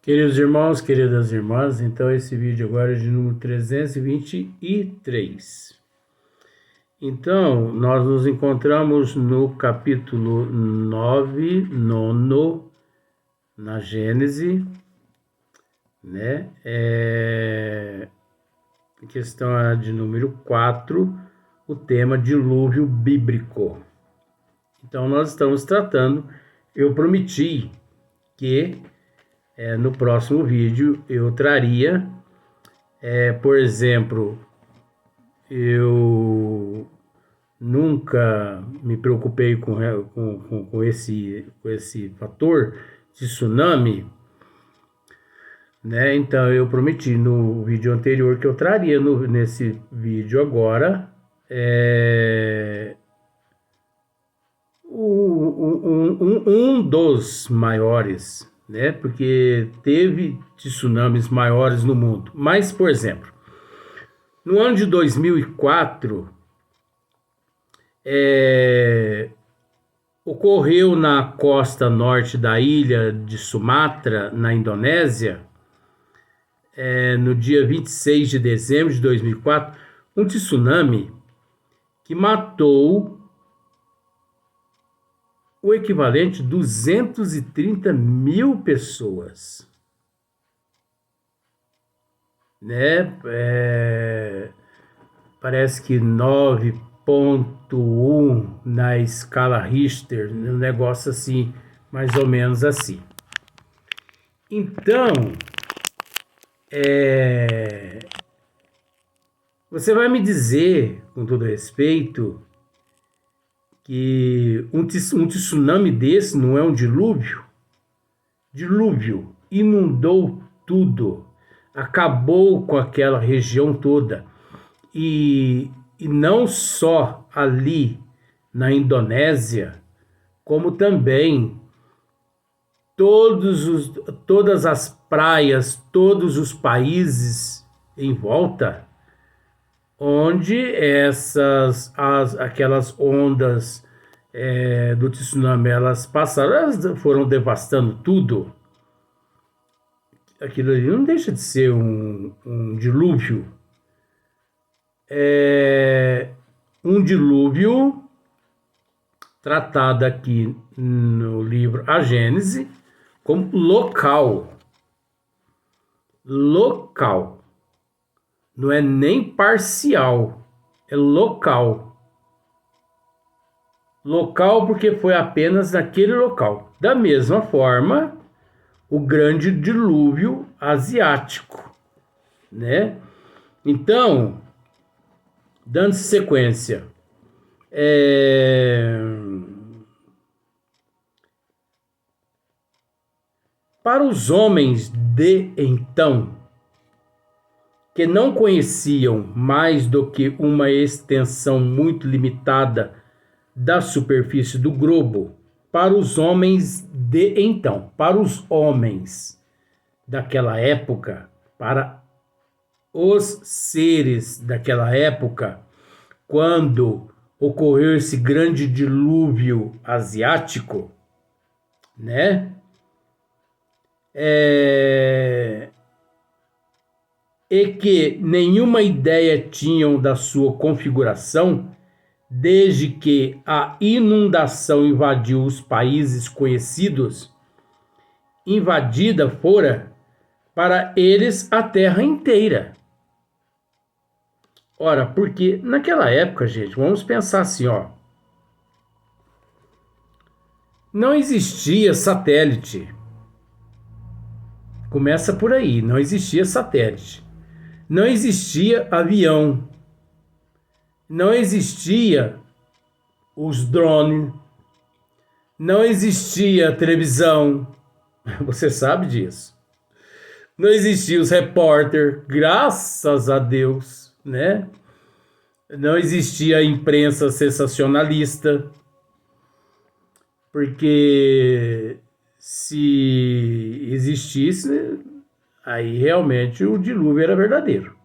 Queridos irmãos, queridas irmãs, então esse vídeo agora é de número 323. Então, nós nos encontramos no capítulo 9, nono, na Gênese, né? Questão de número 4, o tema dilúvio bíblico. Então, nós estamos tratando, eu prometi que no próximo vídeo eu traria, por exemplo, eu nunca me preocupei com esse fator de tsunami, né? Então eu prometi no vídeo anterior que eu traria nesse vídeo agora um dos maiores, né? Porque teve tsunamis maiores no mundo. Mas, por exemplo, no ano de 2004, ocorreu na costa norte da ilha de Sumatra, na Indonésia, no dia 26 de dezembro de 2004, um tsunami que matou o equivalente a 230 mil pessoas, né? Parece que 9,1 na escala Richter, um negócio assim, mais ou menos assim. Então, você vai me dizer, com todo respeito, que um tsunami desse não é um dilúvio? Dilúvio inundou tudo, acabou com aquela região toda. E não só ali na Indonésia, como também todas as praias, todos os países em volta, onde aquelas ondas do tsunami elas passaram, elas foram devastando tudo. Aquilo ali não deixa de ser um dilúvio. Um dilúvio tratado aqui no livro A Gênese como local. Local. Não é nem parcial, é local. Local porque foi apenas naquele local. Da mesma forma, o grande dilúvio asiático, né? Então, dando sequência, para os homens de então, que não conheciam mais do que uma extensão muito limitada da superfície do globo, para os homens de então, para os homens daquela época, para os seres daquela época, quando ocorreu esse grande dilúvio asiático, né? E que nenhuma ideia tinham da sua configuração, desde que a inundação invadiu os países conhecidos, invadida fora para eles a terra inteira. Ora, porque naquela época, gente, vamos pensar assim, ó, não existia satélite. Começa por aí, não existia satélite. Não existia avião. Não existia os drones. Não existia televisão. Você sabe disso. Não existia os repórter, graças a Deus, né? Não existia a imprensa sensacionalista, porque se existisse, aí realmente o dilúvio era verdadeiro.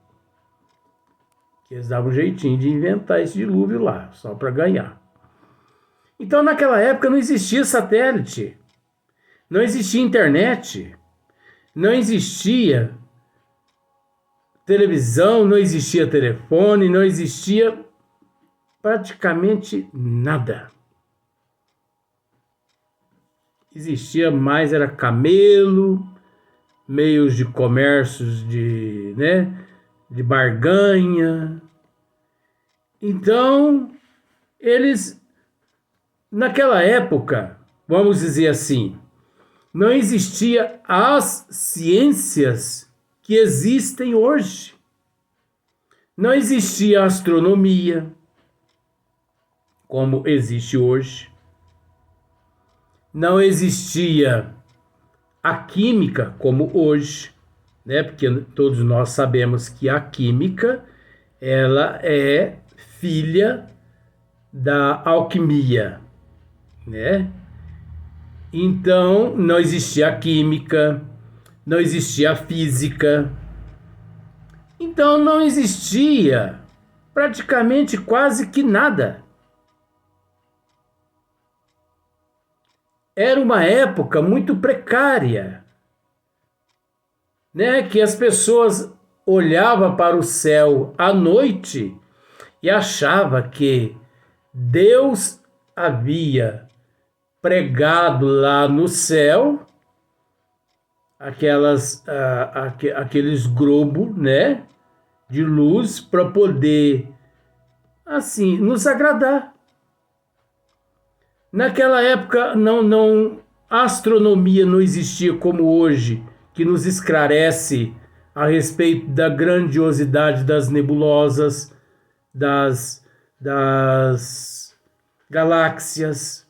Eles davam um jeitinho de inventar esse dilúvio lá, só para ganhar. Então, naquela época não existia satélite, não existia internet, não existia televisão, não existia telefone, não existia praticamente nada. Existia mais, era camelo, meios de comércios de barganha. Então, eles, naquela época, vamos dizer assim, não existia as ciências que existem hoje. Não existia astronomia, como existe hoje. Não existia a química, como hoje, né? Porque todos nós sabemos que a química, ela é filha da alquimia, né? Então, não existia a química, não existia a física. Então, não existia praticamente quase que nada. Era uma época muito precária, né? Que as pessoas olhavam para o céu à noite e achavam que Deus havia pregado lá no céu aqueles globos, né, de luz para poder assim nos agradar. Naquela época a astronomia não existia como hoje, que nos esclarece a respeito da grandiosidade das nebulosas, das galáxias.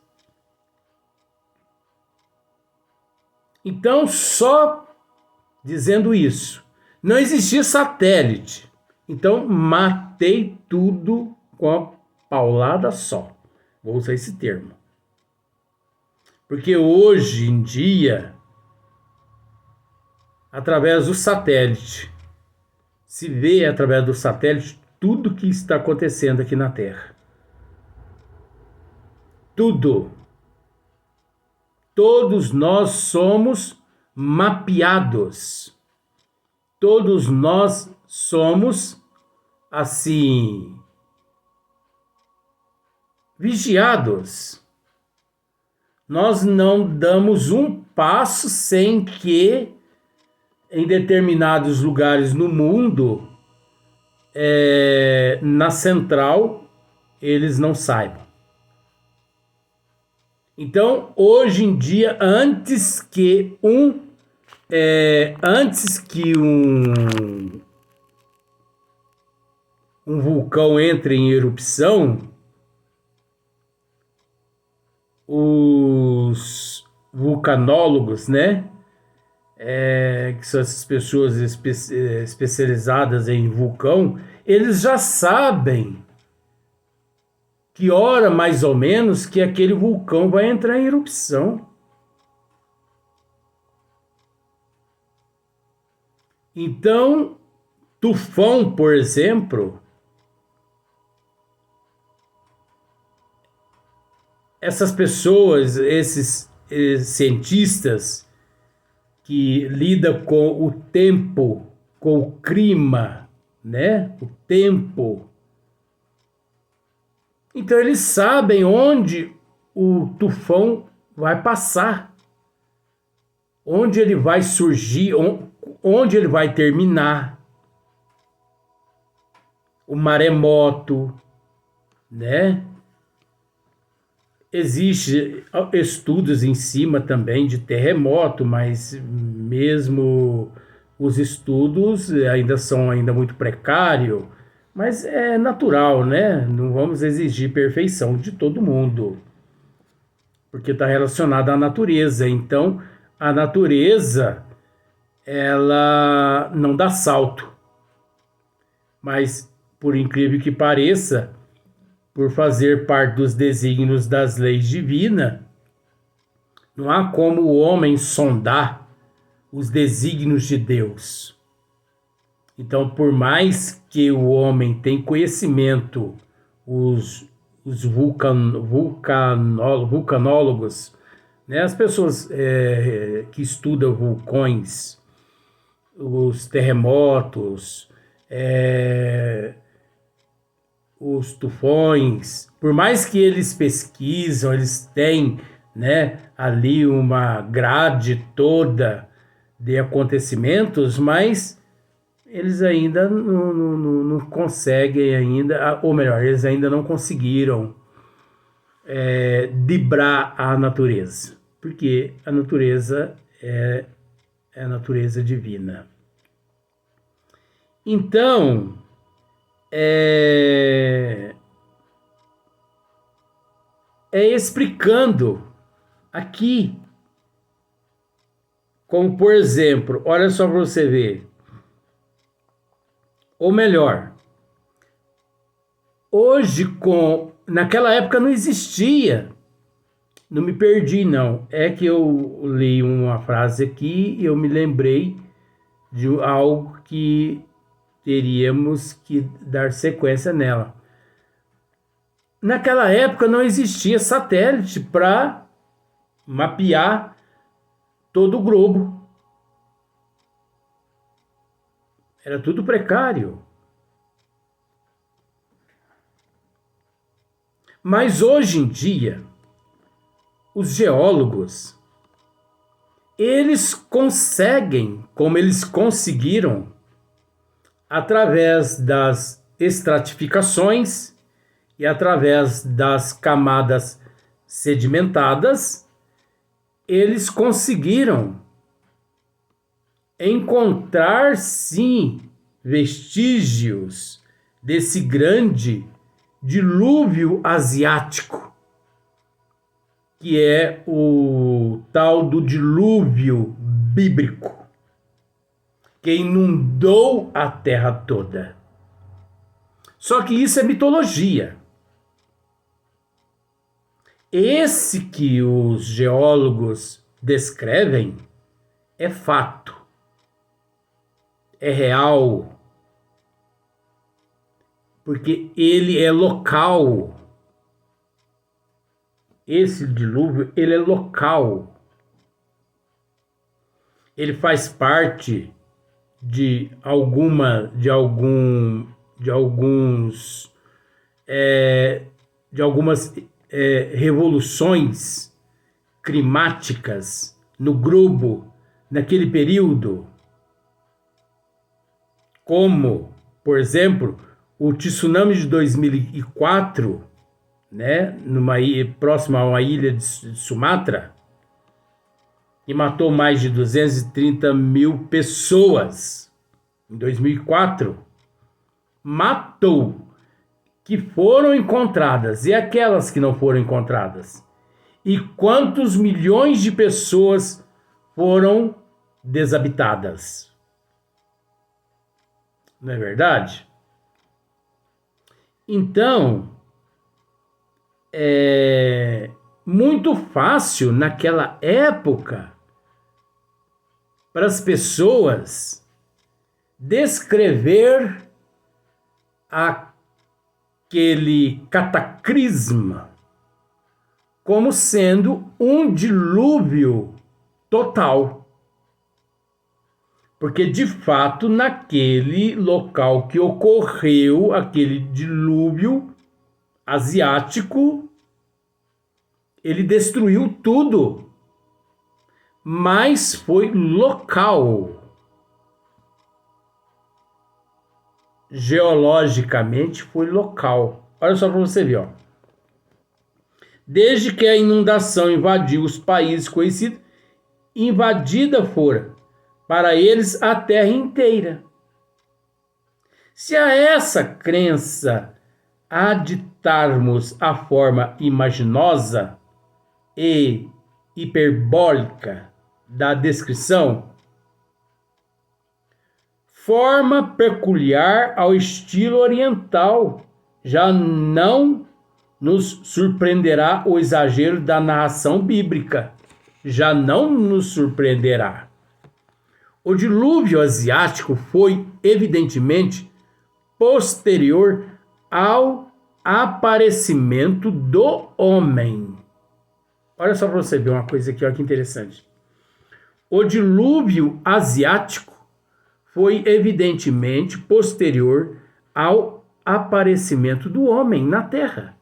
Então, só dizendo isso, não existia satélite. Então, matei tudo com a paulada só. Vou usar esse termo. Porque hoje em dia, através do satélite, se vê através do satélite tudo que está acontecendo aqui na Terra. Tudo. Todos nós somos mapeados. Todos nós somos, assim, vigiados. Nós não damos um passo sem que, em determinados lugares no mundo, na central, eles não saibam. Então, hoje em dia, antes que um vulcão entre em erupção, os vulcanólogos, né, que são essas pessoas especializadas em vulcão, eles já sabem que hora mais ou menos que aquele vulcão vai entrar em erupção. Então, tufão, por exemplo, essas pessoas, esses cientistas que lidam com o tempo, com o clima, né? O tempo. Então eles sabem onde o tufão vai passar, onde ele vai surgir, onde ele vai terminar. O maremoto, né? Existem estudos em cima também de terremoto, mas mesmo os estudos ainda são muito precários, mas é natural, né? Não vamos exigir perfeição de todo mundo, porque está relacionado à natureza. Então, a natureza, ela não dá salto, mas, por incrível que pareça, por fazer parte dos desígnios das leis divinas, não há como o homem sondar os desígnios de Deus. Então, por mais que o homem tenha conhecimento, os vulcanólogos, né, as pessoas que estudam vulcões, os terremotos, os tufões, por mais que eles pesquisam, eles têm, né, ali uma grade toda de acontecimentos, mas eles ainda não conseguem ainda, ou melhor, eles ainda não conseguiram driblar a natureza, porque a natureza é a natureza divina. Então, explicando aqui, como por exemplo, olha só para você ver, ou melhor, hoje naquela época não existia, não me perdi não, é que eu li uma frase aqui e eu me lembrei de algo que teríamos que dar sequência nela. Naquela época não existia satélite para mapear todo o globo. Era tudo precário. Mas hoje em dia, os geólogos, eles conseguem, como eles conseguiram, através das estratificações e através das camadas sedimentadas, eles conseguiram encontrar, sim, vestígios desse grande dilúvio asiático, que é o tal do dilúvio bíblico, que inundou a terra toda. Só que isso é mitologia. Esse que os geólogos descrevem é fato, é real, porque ele é local. Esse dilúvio, ele é local. Ele faz parte de algumas revoluções climáticas no globo naquele período, como, por exemplo, o tsunami de 2004, né, próximo a uma ilha de Sumatra, e matou mais de 230 mil pessoas em 2004. Matou, que foram encontradas, e aquelas que não foram encontradas. E quantos milhões de pessoas foram desabitadas. Não é verdade? Então, é muito fácil naquela época para as pessoas descrever aquele cataclisma como sendo um dilúvio total. Porque, de fato, naquele local que ocorreu aquele dilúvio asiático, ele destruiu tudo. Mas foi local. Geologicamente foi local. Olha só para você ver, ó. Desde que a inundação invadiu os países conhecidos, invadida fora, para eles, a terra inteira. Se a essa crença aditarmos a forma imaginosa e hiperbólica da descrição, forma peculiar ao estilo oriental, já não nos surpreenderá o exagero da narração bíblica. Já não nos surpreenderá. O dilúvio asiático foi, evidentemente, posterior ao aparecimento do homem. Olha só para você ver uma coisa aqui, olha que interessante. O dilúvio asiático foi evidentemente posterior ao aparecimento do homem na Terra,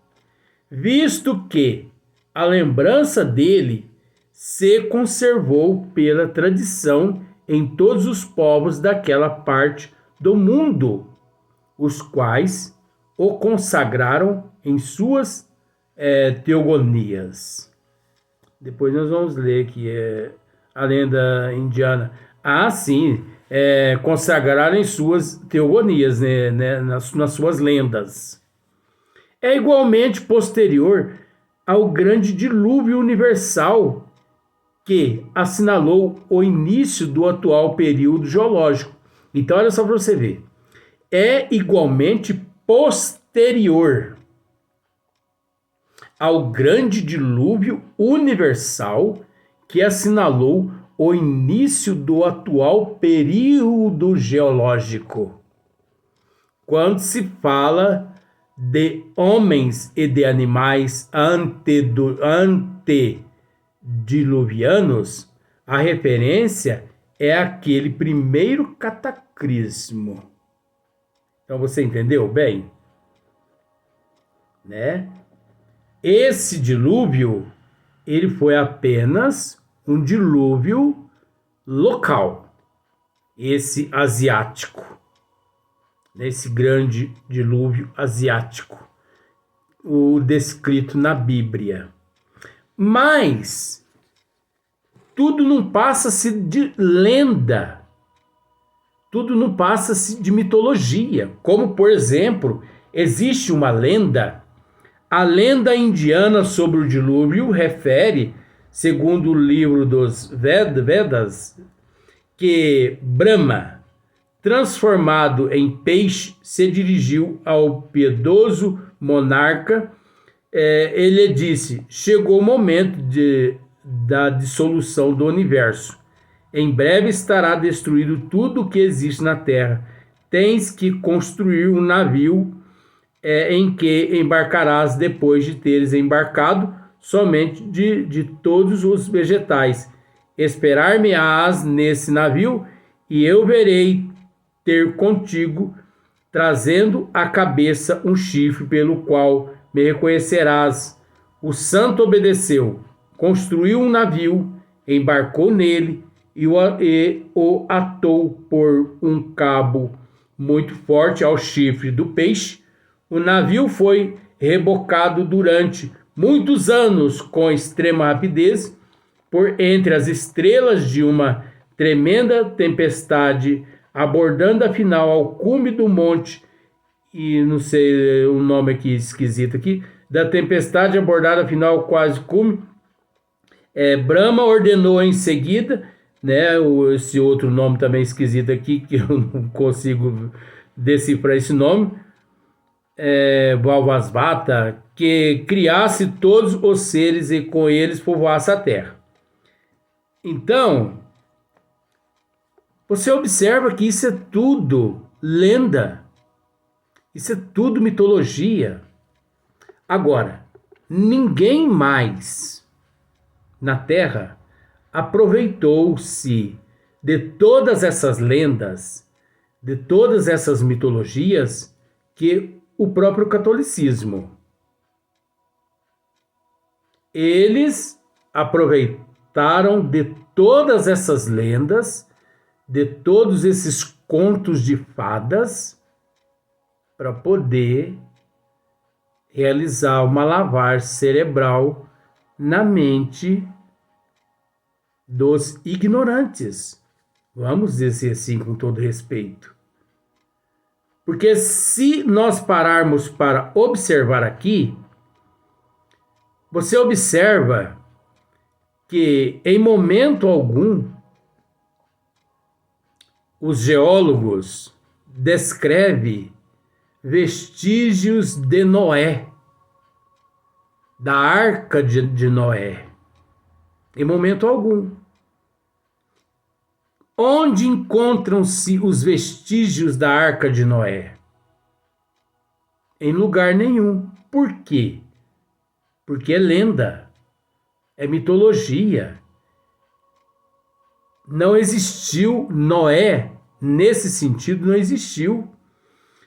visto que a lembrança dele se conservou pela tradição em todos os povos daquela parte do mundo, os quais o consagraram em suas teogonias. Depois nós vamos ler aqui a lenda indiana. Ah, sim, consagraram em suas teogonias, né, nas suas lendas. É igualmente posterior ao grande dilúvio universal que assinalou o início do atual período geológico. Então, olha só para você ver. É igualmente posterior ao grande dilúvio universal que assinalou o início do atual período geológico. Quando se fala de homens e de animais antediluvianos, a referência é aquele primeiro cataclismo. Então você entendeu bem? Né? Esse dilúvio, ele foi apenas um dilúvio local, esse asiático, esse grande dilúvio asiático, o descrito na Bíblia. Mas tudo não passa-se de lenda, tudo não passa-se de mitologia, como, por exemplo, existe uma lenda. A lenda indiana sobre o dilúvio refere, segundo o livro dos Vedas, que Brahma, transformado em peixe, se dirigiu ao piedoso monarca. Ele disse: chegou o momento da dissolução do universo. Em breve estará destruído tudo o que existe na terra. Tens que construir um navio em que embarcarás depois de teres embarcado somente de todos os vegetais. Esperar-me-ás nesse navio, e eu verei ter contigo, trazendo à cabeça um chifre pelo qual me reconhecerás. O santo obedeceu, construiu um navio, embarcou nele e o atou por um cabo muito forte ao chifre do peixe. O navio foi rebocado durante muitos anos com extrema rapidez por entre as estrelas de uma tremenda tempestade, abordando afinal ao cume do monte, e não sei o nome aqui esquisito aqui, da tempestade abordada afinal ao quase cume. Brahma ordenou em seguida, né, esse outro nome também esquisito aqui, que eu não consigo decifrar esse nome, Valvasvata, que criasse todos os seres e com eles povoasse a terra. Então, você observa que isso é tudo lenda, isso é tudo mitologia. Agora, ninguém mais na Terra aproveitou-se de todas essas lendas, de todas essas mitologias, que o próprio catolicismo. Eles aproveitaram de todas essas lendas, de todos esses contos de fadas, para poder realizar uma lavagem cerebral na mente dos ignorantes. Vamos dizer assim, com todo respeito. Porque se nós pararmos para observar aqui, você observa que em momento algum os geólogos descrevem vestígios de Noé, da arca de Noé. Em momento algum. Onde encontram-se os vestígios da arca de Noé? Em lugar nenhum. Por quê? Porque é lenda, é mitologia. Não existiu Noé nesse sentido, não existiu.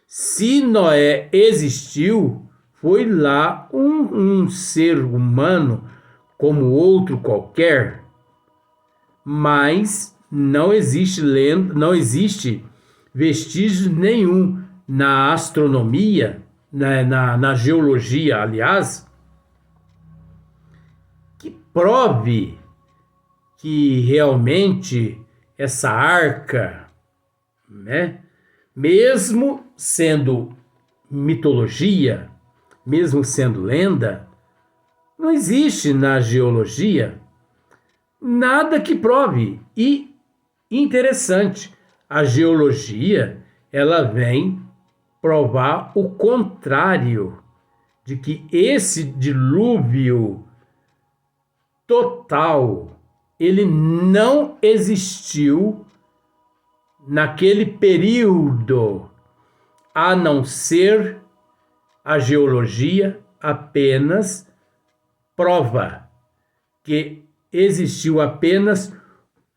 Se Noé existiu, foi lá um ser humano como outro qualquer, mas não existe lenda, não existe vestígio nenhum na astronomia, na geologia, aliás, que prove que realmente essa arca, né, mesmo sendo mitologia, mesmo sendo lenda, não existe na geologia nada que prove. E interessante, a geologia ela vem provar o contrário, de que esse dilúvio total ele não existiu naquele período, a não ser a geologia apenas prova que existiu apenas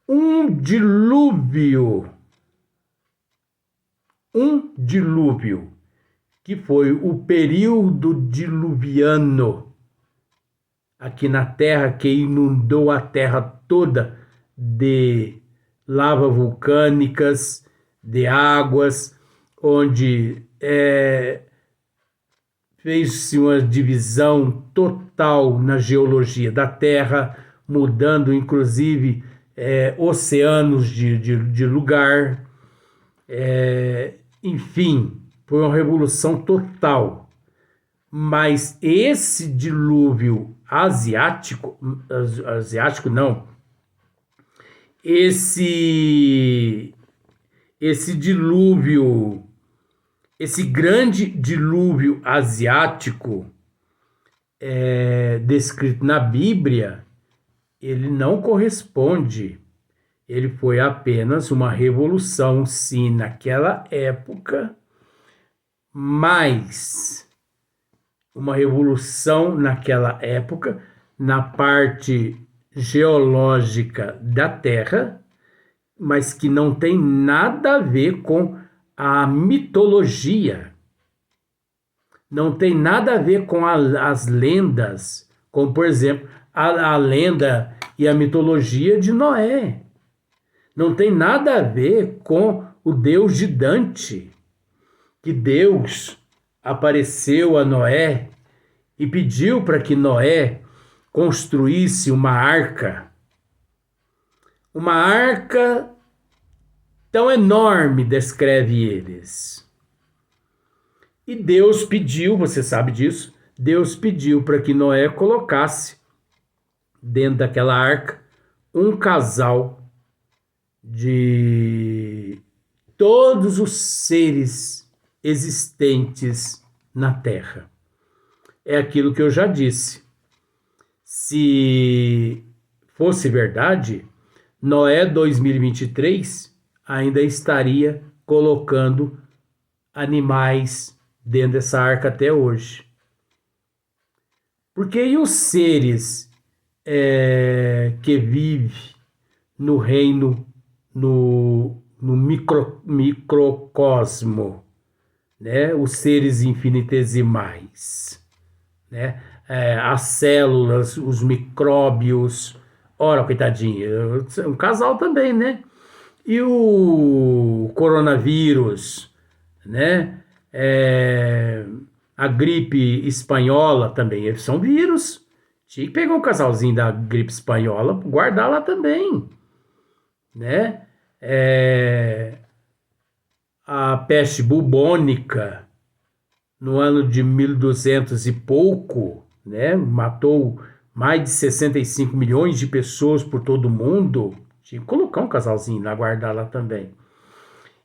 um dilúvio, que foi o período diluviano aqui na Terra, que inundou a Terra toda de lava vulcânicas, de águas, onde fez-se uma divisão total na geologia da Terra, mudando inclusive oceanos de lugar. Enfim, foi uma revolução total. Mas esse dilúvio asiático não, esse dilúvio, esse grande dilúvio asiático descrito na Bíblia, ele não corresponde. Ele foi apenas uma revolução, sim, naquela época, mas uma revolução naquela época na parte geológica da Terra, mas que não tem nada a ver com a mitologia, não tem nada a ver com as lendas, como por exemplo a lenda e a mitologia de Noé. Não tem nada a ver com o Deus de Dante, que Deus apareceu a Noé e pediu para que Noé construísse uma arca. Uma arca tão enorme, descreve eles. E Deus pediu, você sabe disso, Deus pediu para que Noé colocasse dentro daquela arca um casal de todos os seres existentes na Terra. É aquilo que eu já disse. Se fosse verdade, Noé 2023 ainda estaria colocando animais dentro dessa arca até hoje. Porque e os seres que vivem no reino, no microcosmo, né? Os seres infinitesimais, né? As células, os micróbios, ora, coitadinho, um casal também, né? E o coronavírus, né? A gripe espanhola também, são vírus. Tinha que pegar um casalzinho da gripe espanhola, guardar lá também, né? A peste bubônica, no ano de 1200 e pouco, né? Matou mais de 65 milhões de pessoas por todo o mundo. Tinha que colocar um casalzinho lá, guardar lá também.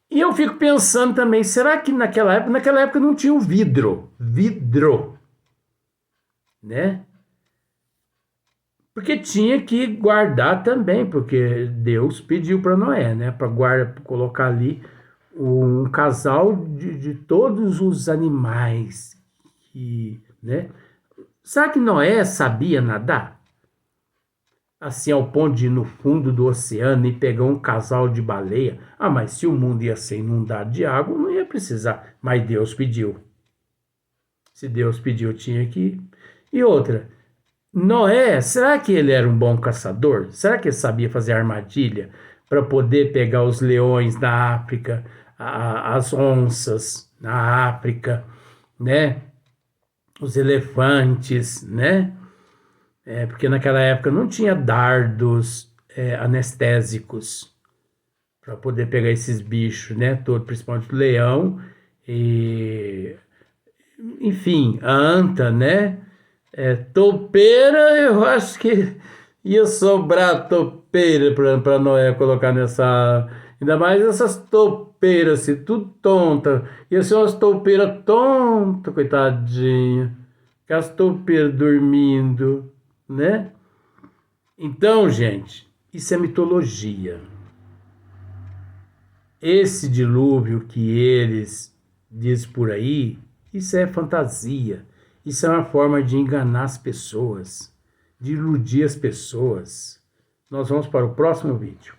E eu fico pensando também, será que naquela época não tinha o vidro, né? Porque tinha que guardar também, porque Deus pediu para Noé, né? Para colocar ali um casal de todos os animais, né? Será que Noé sabia nadar? assim ao ponto de ir no fundo do oceano e pegar um casal de baleia. Ah, mas se o mundo ia ser inundado de água, não ia precisar. Mas Deus pediu. Se Deus pediu, tinha que ir. E outra, Noé, será que ele era um bom caçador? Será que ele sabia fazer armadilha para poder pegar os leões na África, as onças na África, né? Os elefantes, né? Porque naquela época não tinha dardos anestésicos para poder pegar esses bichos, né? Todo, principalmente o leão e, enfim, a anta, né? Topeira, eu acho que ia sobrar topeira para Noé colocar nessa. Ainda mais essas topeiras, assim, tudo tonta. Ia ser umas topeiras tontas, coitadinha. Aquelas topeiras dormindo, né? Então, gente, isso é mitologia. Esse dilúvio que eles dizem por aí, isso é fantasia. Isso é uma forma de enganar as pessoas, de iludir as pessoas. Nós vamos para o próximo vídeo.